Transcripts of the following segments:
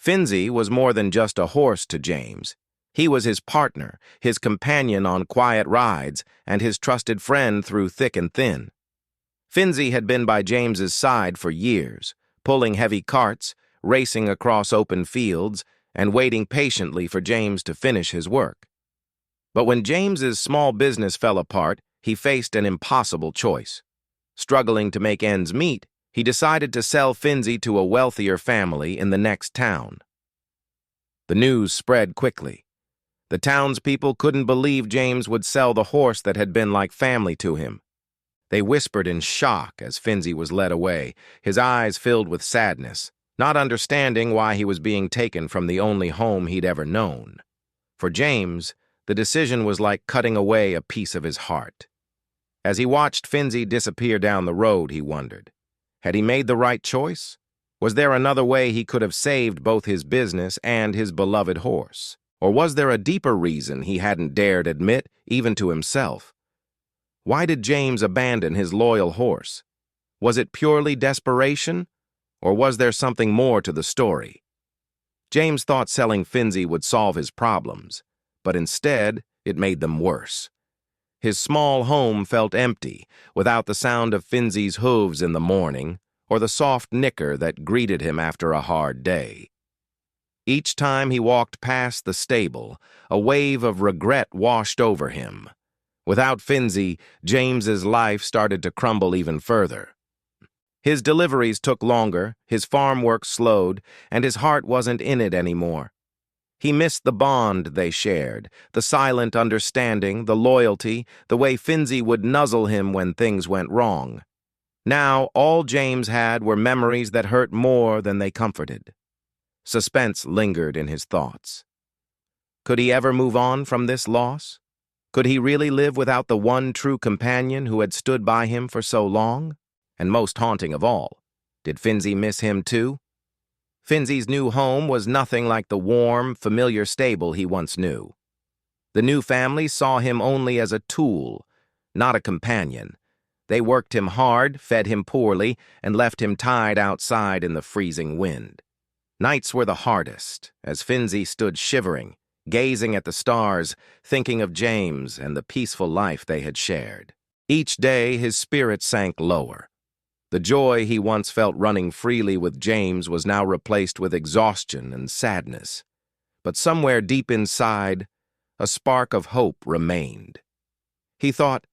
Finzi was more than just a horse to James. He was his partner, his companion on quiet rides, and his trusted friend through thick and thin. Finzi had been by James's side for years, pulling heavy carts, racing across open fields, and waiting patiently for James to finish his work. But when James's small business fell apart, he faced an impossible choice. Struggling to make ends meet, he decided to sell Finzi to a wealthier family in the next town. The news spread quickly. The townspeople couldn't believe James would sell the horse that had been like family to him. They whispered in shock as Finzi was led away, his eyes filled with sadness, not understanding why he was being taken from the only home he'd ever known. For James, the decision was like cutting away a piece of his heart. As he watched Finzi disappear down the road, he wondered, had he made the right choice? Was there another way he could have saved both his business and his beloved horse? Or was there a deeper reason he hadn't dared admit, even to himself? Why did James abandon his loyal horse? Was it purely desperation? Or was there something more to the story? James thought selling Finzi would solve his problems, but instead, it made them worse. His small home felt empty, without the sound of Finzi's hooves in the morning, or the soft nicker that greeted him after a hard day. Each time he walked past the stable, a wave of regret washed over him. Without Finzi, James's life started to crumble even further. His deliveries took longer, his farm work slowed, and his heart wasn't in it anymore. He missed the bond they shared, the silent understanding, the loyalty, the way Finzi would nuzzle him when things went wrong. Now, all James had were memories that hurt more than they comforted. Suspense lingered in his thoughts. Could he ever move on from this loss? Could he really live without the one true companion who had stood by him for so long? And most haunting of all, did Finzi miss him too? Finzi's new home was nothing like the warm, familiar stable he once knew. The new family saw him only as a tool, not a companion. They worked him hard, fed him poorly, and left him tied outside in the freezing wind. Nights were the hardest, as Finzi stood shivering, gazing at the stars, thinking of James and the peaceful life they had shared. Each day his spirit sank lower. The joy he once felt running freely with James was now replaced with exhaustion and sadness. But somewhere deep inside, a spark of hope remained. He thought,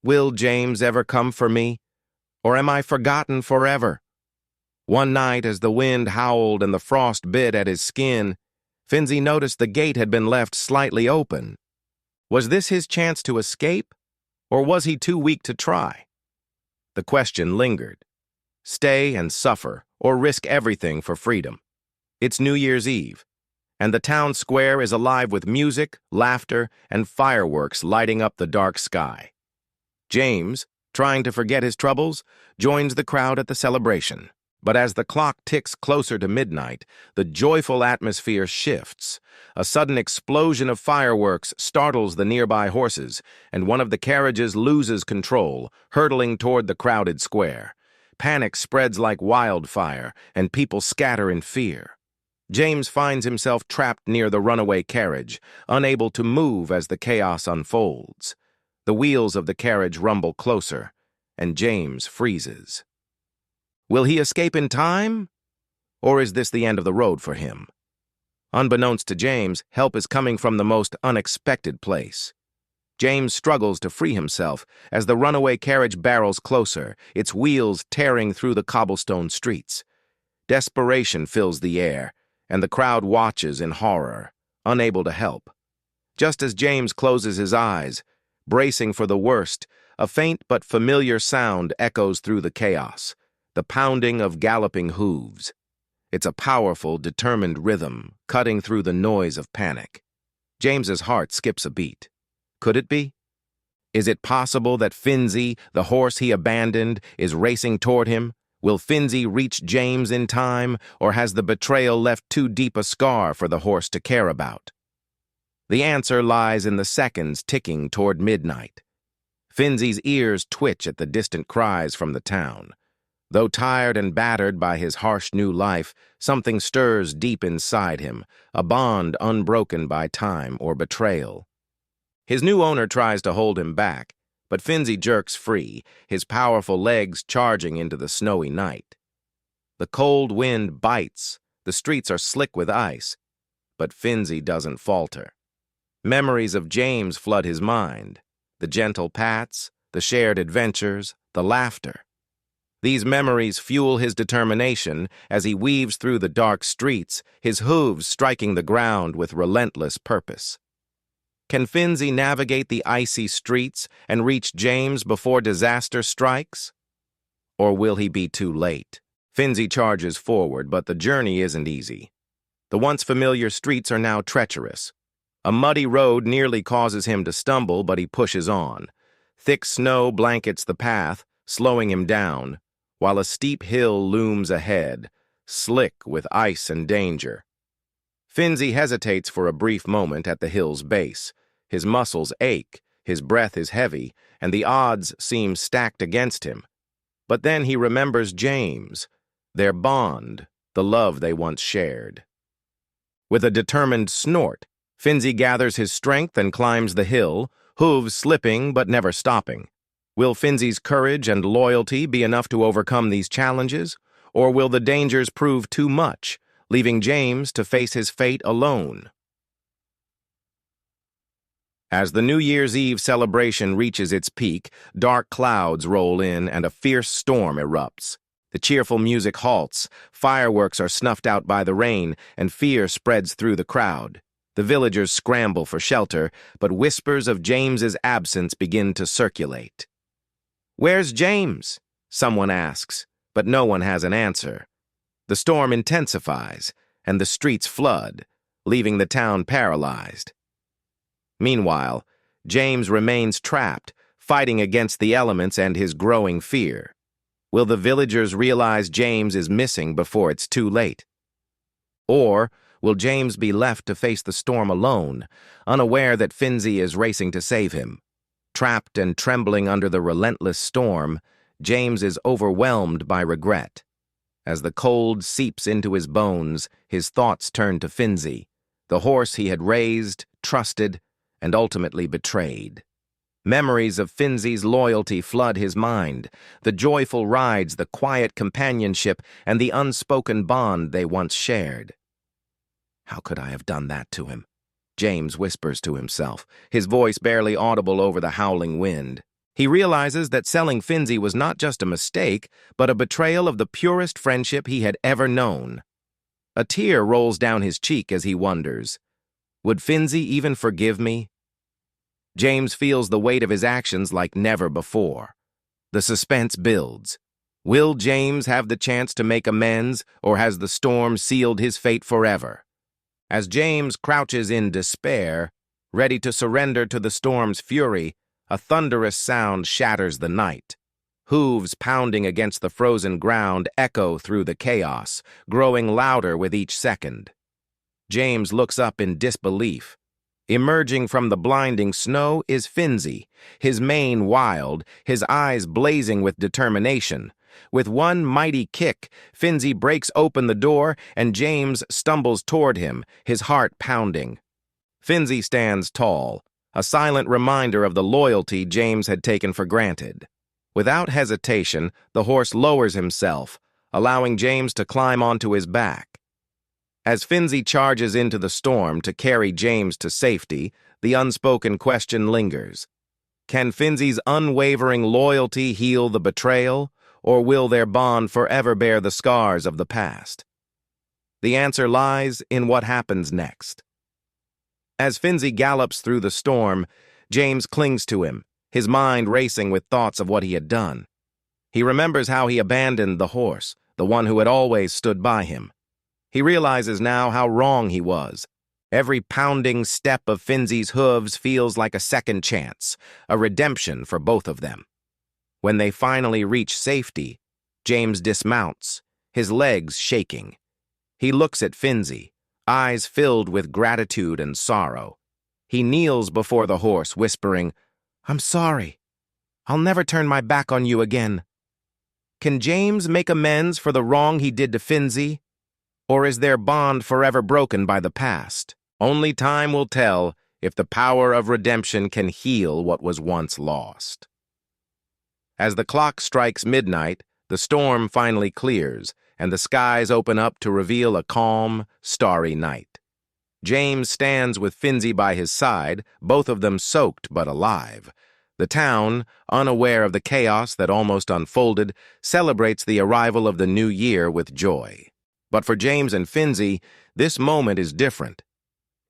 will James ever come for me? Or am I forgotten forever? One night, as the wind howled and the frost bit at his skin, Finzi noticed the gate had been left slightly open. Was this his chance to escape? Or was he too weak to try? The question lingered. Stay and suffer, or risk everything for freedom. It's New Year's Eve, and the town square is alive with music, laughter, and fireworks lighting up the dark sky. James, trying to forget his troubles, joins the crowd at the celebration. But as the clock ticks closer to midnight, the joyful atmosphere shifts. A sudden explosion of fireworks startles the nearby horses, and one of the carriages loses control, hurtling toward the crowded square. Panic spreads like wildfire, and people scatter in fear. James finds himself trapped near the runaway carriage, unable to move as the chaos unfolds. The wheels of the carriage rumble closer, and James freezes. Will he escape in time? Or is this the end of the road for him? Unbeknownst to James, help is coming from the most unexpected place. James struggles to free himself as the runaway carriage barrels closer, its wheels tearing through the cobblestone streets. Desperation fills the air, and the crowd watches in horror, unable to help. Just as James closes his eyes, bracing for the worst, a faint but familiar sound echoes through the chaos. The pounding of galloping hooves. It's a powerful, determined rhythm, cutting through the noise of panic. James's heart skips a beat. Could it be? Is it possible that Finzi, the horse he abandoned, is racing toward him? Will Finzi reach James in time, or has the betrayal left too deep a scar for the horse to care about? The answer lies in the seconds ticking toward midnight. Finzi's ears twitch at the distant cries from the town. Though tired and battered by his harsh new life, something stirs deep inside him, a bond unbroken by time or betrayal. His new owner tries to hold him back, but Finzi jerks free, his powerful legs charging into the snowy night. The cold wind bites, the streets are slick with ice, but Finzi doesn't falter. Memories of James flood his mind, the gentle pats, the shared adventures, the laughter. These memories fuel his determination as he weaves through the dark streets, his hooves striking the ground with relentless purpose. Can Finzi navigate the icy streets and reach James before disaster strikes? Or will he be too late? Finzi charges forward, but the journey isn't easy. The once familiar streets are now treacherous. A muddy road nearly causes him to stumble, but he pushes on. Thick snow blankets the path, slowing him down, while a steep hill looms ahead, slick with ice and danger. Finzi hesitates for a brief moment at the hill's base. His muscles ache, his breath is heavy, and the odds seem stacked against him. But then he remembers James, their bond, the love they once shared. With a determined snort, Finzi gathers his strength and climbs the hill, hooves slipping but never stopping. Will Finzi's courage and loyalty be enough to overcome these challenges, or will the dangers prove too much, leaving James to face his fate alone? As the New Year's Eve celebration reaches its peak, dark clouds roll in and a fierce storm erupts. The cheerful music halts, fireworks are snuffed out by the rain, and fear spreads through the crowd. The villagers scramble for shelter, but whispers of James's absence begin to circulate. "Where's James?" someone asks, but no one has an answer. The storm intensifies, and the streets flood, leaving the town paralyzed. Meanwhile, James remains trapped, fighting against the elements and his growing fear. Will the villagers realize James is missing before it's too late? Or will James be left to face the storm alone, unaware that Finzi is racing to save him? Trapped and trembling under the relentless storm, James is overwhelmed by regret. As the cold seeps into his bones, his thoughts turn to Finzi, the horse he had raised, trusted, and ultimately betrayed. Memories of Finzi's loyalty flood his mind, the joyful rides, the quiet companionship, and the unspoken bond they once shared. "How could I have done that to him?" James whispers to himself, his voice barely audible over the howling wind. He realizes that selling Finzi was not just a mistake, but a betrayal of the purest friendship he had ever known. A tear rolls down his cheek as he wonders, would Finzi even forgive me? James feels the weight of his actions like never before. The suspense builds. Will James have the chance to make amends, or has the storm sealed his fate forever? As James crouches in despair, ready to surrender to the storm's fury, a thunderous sound shatters the night. Hooves pounding against the frozen ground echo through the chaos, growing louder with each second. James looks up in disbelief. Emerging from the blinding snow is Finzi, his mane wild, his eyes blazing with determination. With one mighty kick, Finzi breaks open the door, and James stumbles toward him, his heart pounding. Finzi stands tall, a silent reminder of the loyalty James had taken for granted. Without hesitation, the horse lowers himself, allowing James to climb onto his back. As Finzi charges into the storm to carry James to safety, the unspoken question lingers. Can Finzi's unwavering loyalty heal the betrayal, or will their bond forever bear the scars of the past? The answer lies in what happens next. As Finzi gallops through the storm, James clings to him, his mind racing with thoughts of what he had done. He remembers how he abandoned the horse, the one who had always stood by him. He realizes now how wrong he was. Every pounding step of Finzi's hooves feels like a second chance, a redemption for both of them. When they finally reach safety, James dismounts, his legs shaking. He looks at Finzi, eyes filled with gratitude and sorrow. He kneels before the horse, whispering, "I'm sorry. I'll never turn my back on you again." Can James make amends for the wrong he did to Finzi? Or is their bond forever broken by the past? Only time will tell if the power of redemption can heal what was once lost. As the clock strikes midnight, the storm finally clears, and the skies open up to reveal a calm, starry night. James stands with Finzi by his side, both of them soaked but alive. The town, unaware of the chaos that almost unfolded, celebrates the arrival of the new year with joy. But for James and Finzi, this moment is different.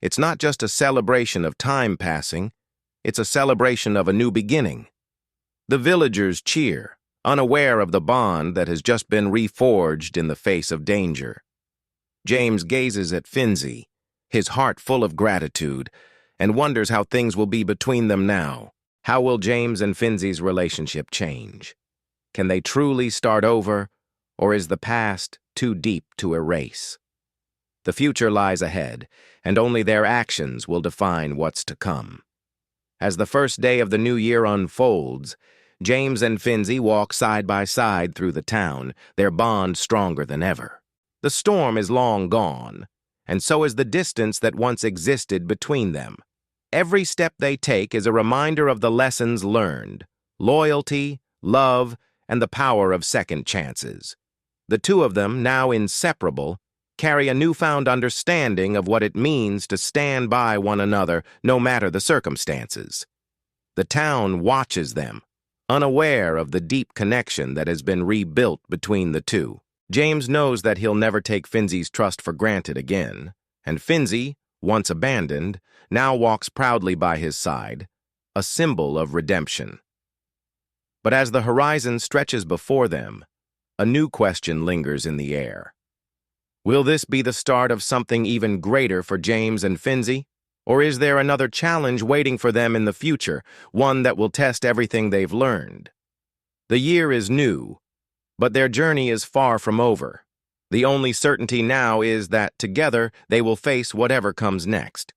It's not just a celebration of time passing, it's a celebration of a new beginning. The villagers cheer, unaware of the bond that has just been reforged in the face of danger. James gazes at Finzi, his heart full of gratitude, and wonders how things will be between them now. How will James and Finzi's relationship change? Can they truly start over, or is the past too deep to erase? The future lies ahead, and only their actions will define what's to come. As the first day of the new year unfolds, James and Finzi walk side by side through the town, their bond stronger than ever. The storm is long gone, and so is the distance that once existed between them. Every step they take is a reminder of the lessons learned: loyalty, love, and the power of second chances. The two of them, now inseparable, carry a newfound understanding of what it means to stand by one another no matter the circumstances. The town watches them, unaware of the deep connection that has been rebuilt between the two. James knows that he'll never take Finzi's trust for granted again, and Finzi, once abandoned, now walks proudly by his side, a symbol of redemption. But as the horizon stretches before them, a new question lingers in the air. Will this be the start of something even greater for James and Finzi? Or is there another challenge waiting for them in the future, one that will test everything they've learned? The year is new, but their journey is far from over. The only certainty now is that together they will face whatever comes next.